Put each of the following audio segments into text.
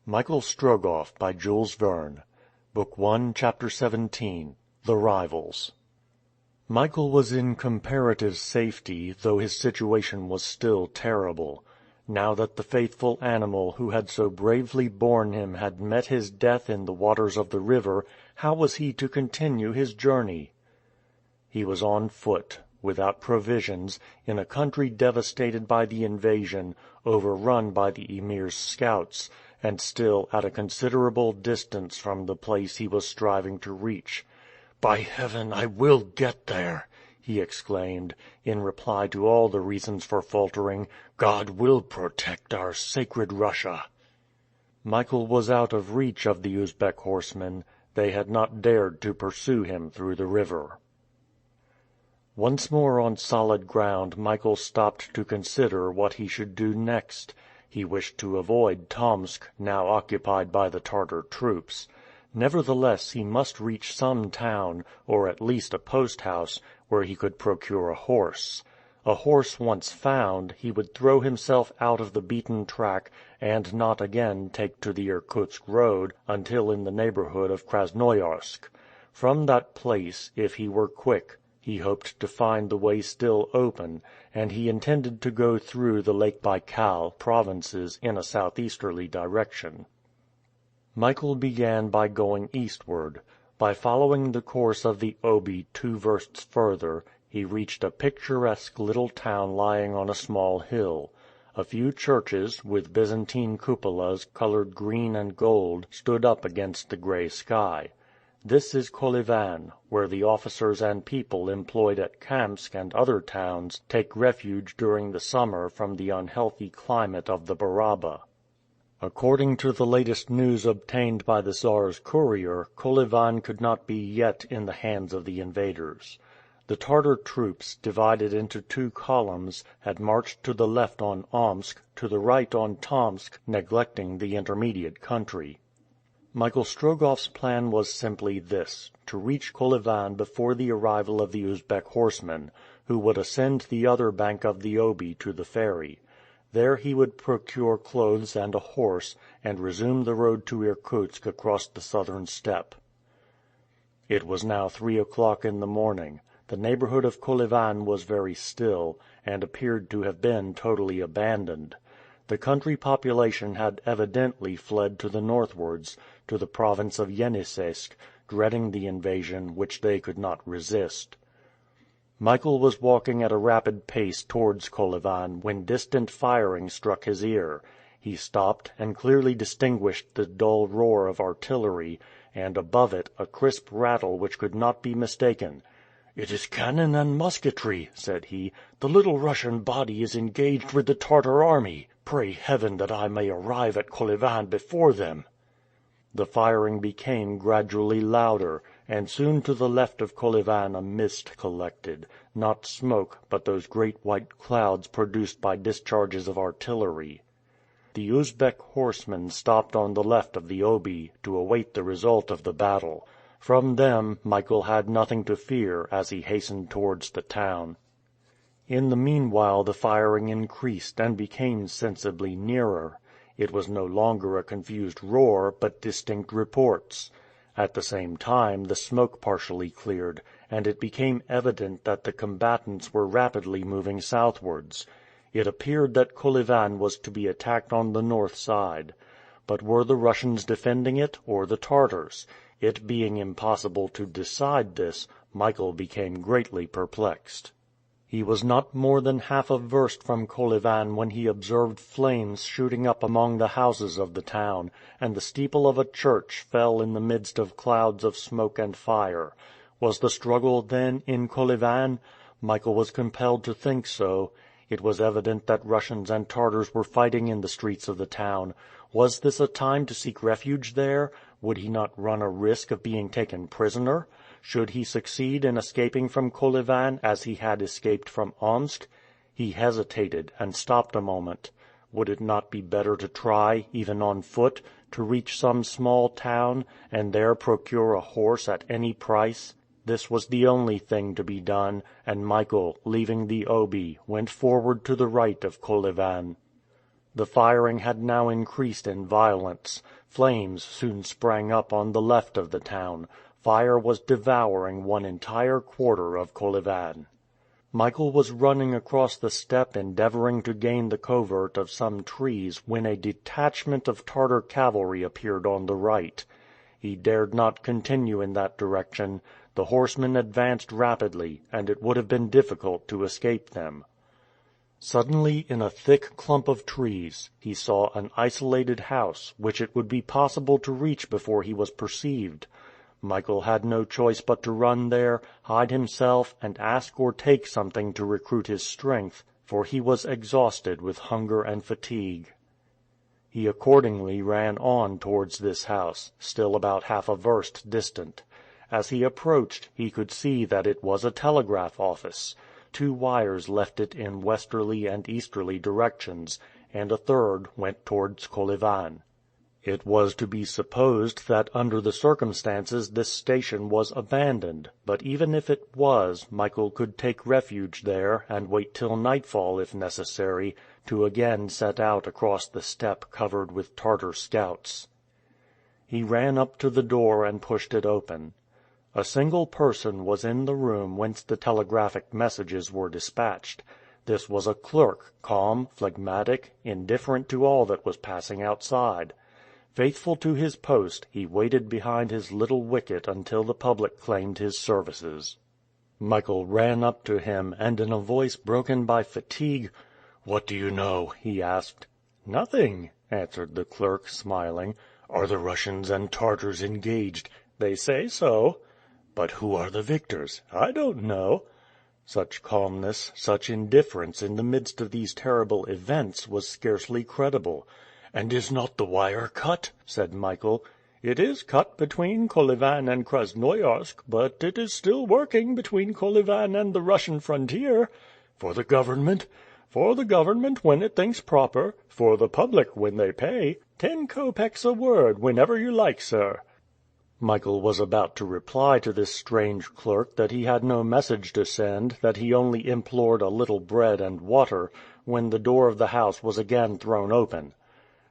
Michael Strogoff by Jules Verne. Book 1, Chapter 17. The Rivals. Michael was in comparative safety, though his situation was still terrible. Now that the faithful animal who had so bravely borne him had met his death in the waters of the river, how was he to continue his journey? He was on foot, without provisions, in a country devastated by the invasion, overrun by the Emir's scouts, and still at a considerable distance from the place he was striving to reach. "By heaven, I will get there!" he exclaimed, in reply to all the reasons for faltering. "God will protect our sacred Russia." Michael was out of reach of the Uzbek horsemen. They had not dared to pursue him through the river. Once more on solid ground, Michael stopped to consider what he should do next. He wished to avoid Tomsk, now occupied by the Tartar troops. Nevertheless, he must reach some town, or at least a post house, where he could procure a horse. A horse once found, he would throw himself out of the beaten track, and not again take to the Irkutsk road until in the neighborhood of Krasnoyarsk. From that place, if he were quick, he hoped to find the way still open, and he intended to go through the Lake Baikal provinces in a southeasterly direction. Michael began by going eastward. By following the course of the Obi 2 versts further, he reached a picturesque little town lying on a small hill. A few churches, with Byzantine cupolas colored green and gold, stood up against the gray sky. This is Kolyvan, where the officers and people employed at Kamsk and other towns take refuge during the summer from the unhealthy climate of the Baraba. According to the latest news obtained by the Tsar's courier, Kolyvan could not be yet in the hands of the invaders. The Tartar troops, divided into two columns, had marched to the left on Omsk, to the right on Tomsk, neglecting the intermediate country. Michael Strogoff's plan was simply this: to reach Kolyvan before the arrival of the Uzbek horsemen, who would ascend the other bank of the Obi to the ferry. There he would procure clothes and a horse, and resume the road to Irkutsk across the southern steppe. It was now 3 o'clock in the morning. The neighborhood of Kolyvan was very still, and appeared to have been totally abandoned. The country population had evidently fled to the northwards, to the province of Yeniseisk, dreading the invasion which they could not resist. Michael was walking at a rapid pace towards Kolyvan when distant firing struck his ear. He stopped, and clearly distinguished the dull roar of artillery, and above it a crisp rattle which could not be mistaken. "It is cannon and musketry," said he. "The little Russian body is engaged with the Tartar army. Pray heaven that I may arrive at Kolyvan before them." The firing became gradually louder, and soon to the left of Kolyvan a mist collected, not smoke, but those great white clouds produced by discharges of artillery. The Uzbek horsemen stopped on the left of the Obi, to await the result of the battle. From them Michael had nothing to fear as he hastened towards the town. In the meanwhile the firing increased and became sensibly nearer. It was no longer a confused roar, but distinct reports. At the same time the smoke partially cleared, and it became evident that the combatants were rapidly moving southwards. It appeared that Kolyvan was to be attacked on the north side. But were the Russians defending it, or the Tartars? It being impossible to decide this, Michael became greatly perplexed. He was not more than half a verst from Kolyvan when he observed flames shooting up among the houses of the town, and the steeple of a church fell in the midst of clouds of smoke and fire. Was the struggle, then, in Kolyvan? Michael was compelled to think so. It was evident that Russians and Tartars were fighting in the streets of the town. Was this a time to seek refuge there? Would he not run a risk of being taken prisoner? Should he succeed in escaping from Kolyvan as he had escaped from Omsk? He hesitated, and stopped a moment. Would it not be better to try, even on foot, to reach some small town, and there procure a horse at any price? This was the only thing to be done, and Michael, leaving the Obi, went forward to the right of Kolyvan. The firing had now increased in violence. Flames soon sprang up on the left of the town. Fire was devouring one entire quarter of Kolyvan. Michael was running across the steppe endeavoring to gain the covert of some trees when a detachment of Tartar cavalry appeared on the right. He dared not continue in that direction. The horsemen advanced rapidly, and it would have been difficult to escape them. Suddenly, in a thick clump of trees, he saw an isolated house, which it would be possible to reach before he was perceived. Michael had no choice but to run there, hide himself, and ask or take something to recruit his strength, for he was exhausted with hunger and fatigue. He accordingly ran on towards this house, still about half a verst distant. As he approached, he could see that it was a telegraph office. 2 wires left it in westerly and easterly directions, and a third went towards Kolyvan. It was to be supposed that under the circumstances this station was abandoned, but even if it was, Michael could take refuge there, and wait till nightfall if necessary, to again set out across the steppe covered with Tartar scouts. He ran up to the door and pushed it open. A single person was in the room whence the telegraphic messages were dispatched. This was a clerk, calm, phlegmatic, indifferent to all that was passing outside. Faithful to his post, he waited behind his little wicket until the public claimed his services. Michael ran up to him, and in a voice broken by fatigue, "What do you know?" he asked. "Nothing," answered the clerk, smiling. "Are the Russians and Tartars engaged?" "They say so." "But who are the victors?" "I don't know." Such calmness, such indifference in the midst of these terrible events, was scarcely credible. "And is not the wire cut?" said Michael. "It is cut between Kolyvan and Krasnoyarsk, but it is still working between Kolyvan and the Russian frontier." "For the government?" "For the government when it thinks proper. For the public when they pay. 10 kopecks a word, whenever you like, sir." Michael was about to reply to this strange clerk that he had no message to send, that he only implored a little bread and water, when the door of the house was again thrown open.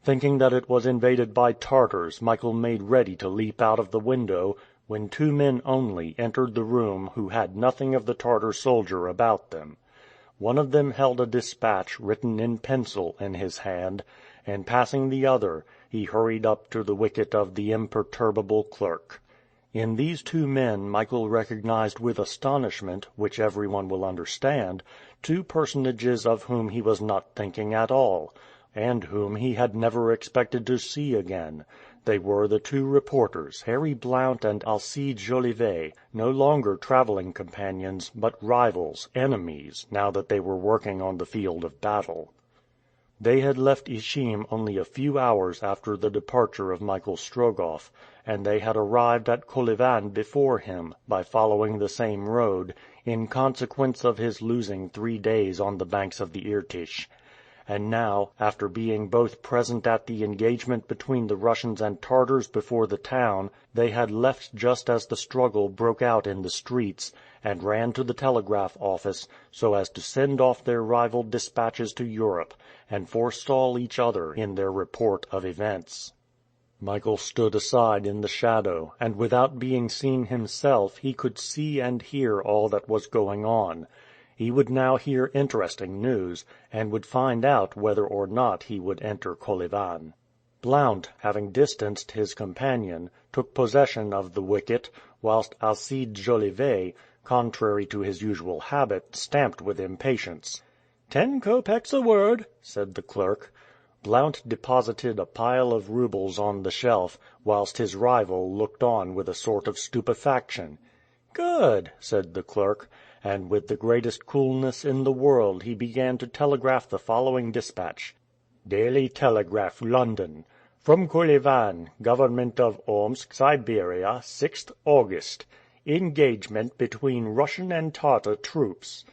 Thinking that it was invaded by Tartars, Michael made ready to leap out of the window, when 2 men only entered the room who had nothing of the Tartar soldier about them. One of them held a dispatch, written in pencil, in his hand, and passing the other, he hurried up to the wicket of the imperturbable clerk. In these 2 men Michael recognized with astonishment, which everyone will understand, 2 personages of whom he was not thinking at all, and whom he had never expected to see again. They were the 2 reporters, Harry Blount and Alcide Jolivet, no longer traveling companions, but rivals, enemies, now that they were working on the field of battle. They had left Ishim only a few hours after the departure of Michael Strogoff, and they had arrived at Kolyvan before him, by following the same road, in consequence of his losing 3 days on the banks of the Irtych. And now, after being both present at the engagement between the Russians and Tartars before the town, they had left just as the struggle broke out in the streets, and ran to the telegraph office, so as to send off their rival dispatches to Europe, and forestall each other in their report of events. Michael stood aside in the shadow, and without being seen himself he could see and hear all that was going on. He would now hear interesting news, and would find out whether or not he would enter Kolyvan. Blount, having distanced his companion, took possession of the wicket, whilst Alcide Jolivet, contrary to his usual habit, stamped with impatience. 10 kopecks a word," said the clerk. Blount deposited a pile of roubles on the shelf, whilst his rival looked on with a sort of stupefaction. "Good," said the clerk, and with the greatest coolness in the world he began to telegraph the following dispatch: "Daily Telegraph, London. From Kolyvan, Government of Omsk, Siberia, 6th August. Engagement between Russian and Tartar troops."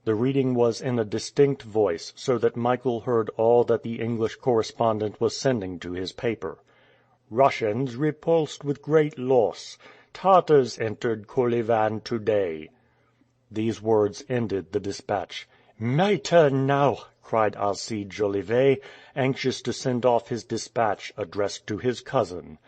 The reading was in a distinct voice, so that Michael heard all that the English correspondent was sending to his paper. "Russians repulsed with great loss. Tartars entered Kolyvan today." These words ended the dispatch. "My turn now!" cried Alcide Jolivet, anxious to send off his dispatch addressed to his cousin.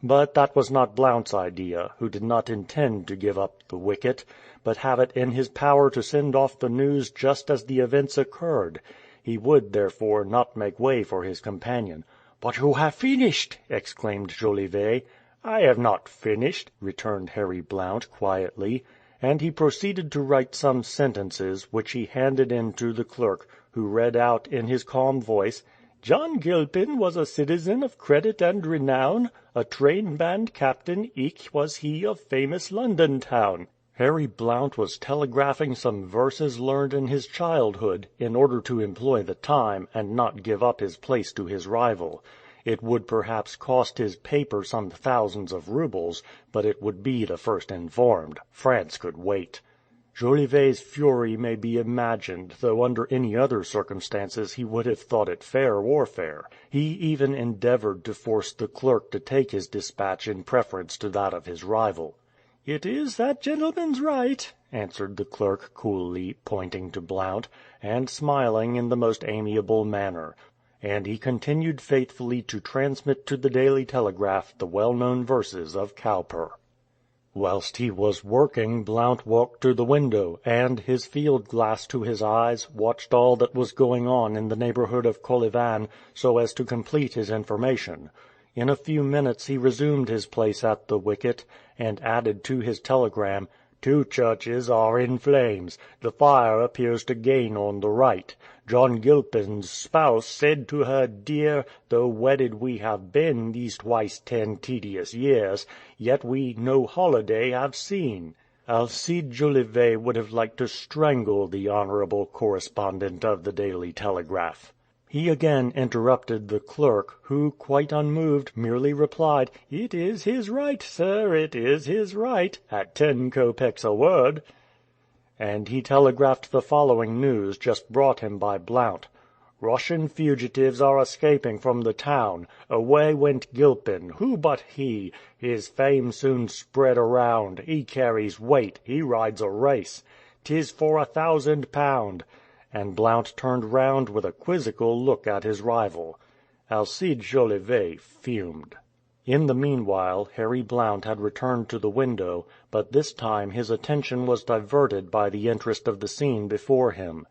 But that was not Blount's idea, who did not intend to give up the wicket, but have it in his power to send off the news just as the events occurred. He would, therefore, not make way for his companion. "But you have finished!" exclaimed Jolivet. "I have not finished," returned Harry Blount quietly, and he proceeded to write some sentences, which he handed in to the clerk, who read out in his calm voice: "John Gilpin was a citizen of credit and renown, a train band captain, eke was he of famous London town." Harry Blount was telegraphing some verses learned in his childhood, in order to employ the time, and not give up his place to his rival. It would perhaps cost his paper some thousands of roubles, but it would be the first informed. France could wait. Jolivet's fury may be imagined, though under any other circumstances he would have thought it fair warfare. He even endeavored to force the clerk to take his dispatch in preference to that of his rival. "It is that gentleman's right," answered the clerk coolly, pointing to Blount, and smiling in the most amiable manner. And he continued faithfully to transmit to the Daily Telegraph the well-known verses of Cowper. Whilst he was working, Blount walked to the window, and, his field-glass to his eyes, watched all that was going on in the neighbourhood of Kolyvan, so as to complete his information. In a few minutes he resumed his place at the wicket, and added to his telegram, "Two churches are in flames. The fire appears to gain on the right. John Gilpin's spouse said to her, Dear, though wedded we have been these twice 10 tedious years, yet we no holiday have seen." Alcide Jolivet would have liked to strangle the honourable correspondent of the Daily Telegraph. He again interrupted the clerk, who, quite unmoved, merely replied, "It is his right, sir, it is his right, at 10 kopecks a word." And he telegraphed the following news, just brought him by Blount. "Russian fugitives are escaping from the town. Away went Gilpin, who but he? His fame soon spread around. He carries weight, he rides a race. 'Tis for £1,000. And Blount turned round with a quizzical look at his rival. Alcide Jolivet fumed. In the meanwhile, Harry Blount had returned to the window, but this time his attention was diverted by the interest of the scene before him.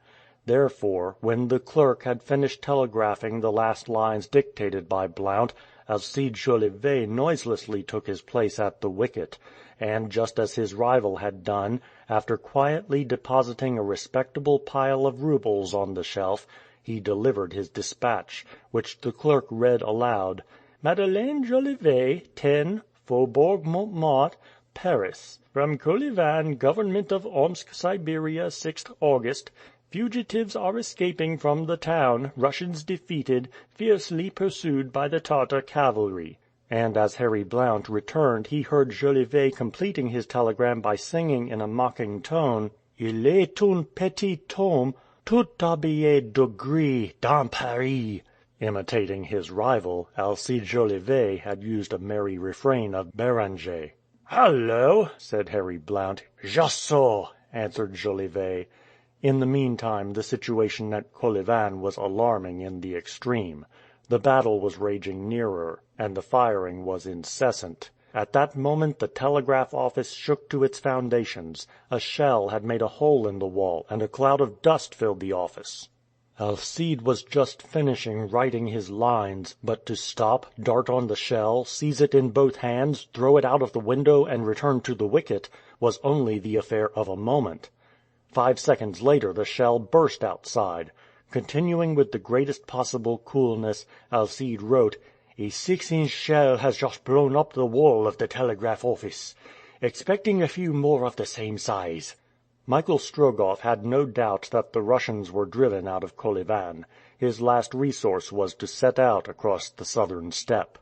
Therefore, when the clerk had finished telegraphing the last lines dictated by Blount, Alcide Jolivet noiselessly took his place at the wicket, and just as his rival had done, after quietly depositing a respectable pile of roubles on the shelf, he delivered his dispatch, which the clerk read aloud: "Madeleine Jolivet, 10, Faubourg Montmartre, Paris. From Kolyvan, Government of Omsk, Siberia, 6th August. Fugitives are escaping from the town, Russians defeated, fiercely pursued by the Tartar cavalry." And as Harry Blount returned he heard Jolivet completing his telegram by singing in a mocking tone: "Il est un petit homme, tout habillé de gris, dans Paris." Imitating his rival, Alcide Jolivet had used a merry refrain of Béranger. "Hallo!" said Harry Blount. "Just so," answered Jolivet. In the meantime the situation at Kolyvan was alarming in the extreme. The battle was raging nearer, and the firing was incessant. At that moment the telegraph office shook to its foundations. A shell had made a hole in the wall, and a cloud of dust filled the office. Alcide was just finishing writing his lines, but to stop, dart on the shell, seize it in both hands, throw it out of the window, and return to the wicket, was only the affair of a moment. 5 seconds later the shell burst outside. Continuing with the greatest possible coolness, Alcide wrote, "A 6-inch shell has just blown up the wall of the telegraph office. Expecting a few more of the same size." Michael Strogoff had no doubt that the Russians were driven out of Kolyvan. His last resource was to set out across the southern steppe.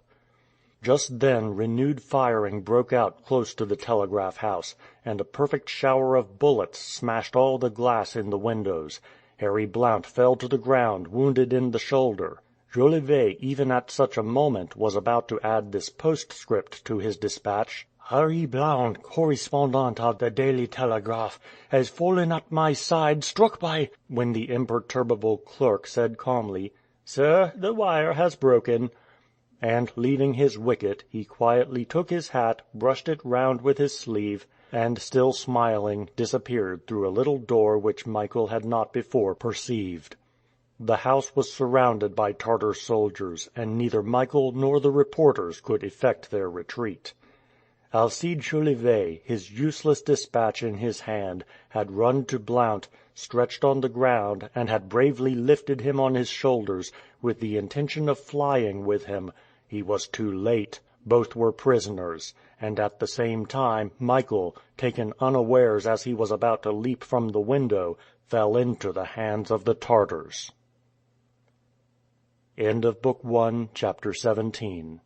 Just then renewed firing broke out close to the telegraph house, and a perfect shower of bullets smashed all the glass in the windows. Harry Blount fell to the ground, wounded in the shoulder. Jolivet, even at such a moment, was about to add this postscript to his dispatch: Harry Blount, correspondent of the Daily Telegraph, has fallen at my side, struck by—" when the imperturbable clerk said calmly, "Sir, the wire has broken." And, leaving his wicket, he quietly took his hat, brushed it round with his sleeve, and, still smiling, disappeared through a little door which Michael had not before perceived. The house was surrounded by Tartar soldiers, and neither Michael nor the reporters could effect their retreat. Alcide Jolivet, his useless dispatch in his hand, had run to Blount, stretched on the ground, and had bravely lifted him on his shoulders, with the intention of flying with him. He was too late. Both were prisoners, and at the same time Michael, taken unawares as he was about to leap from the window, fell into the hands of the Tartars. End of Book 1, Chapter 17.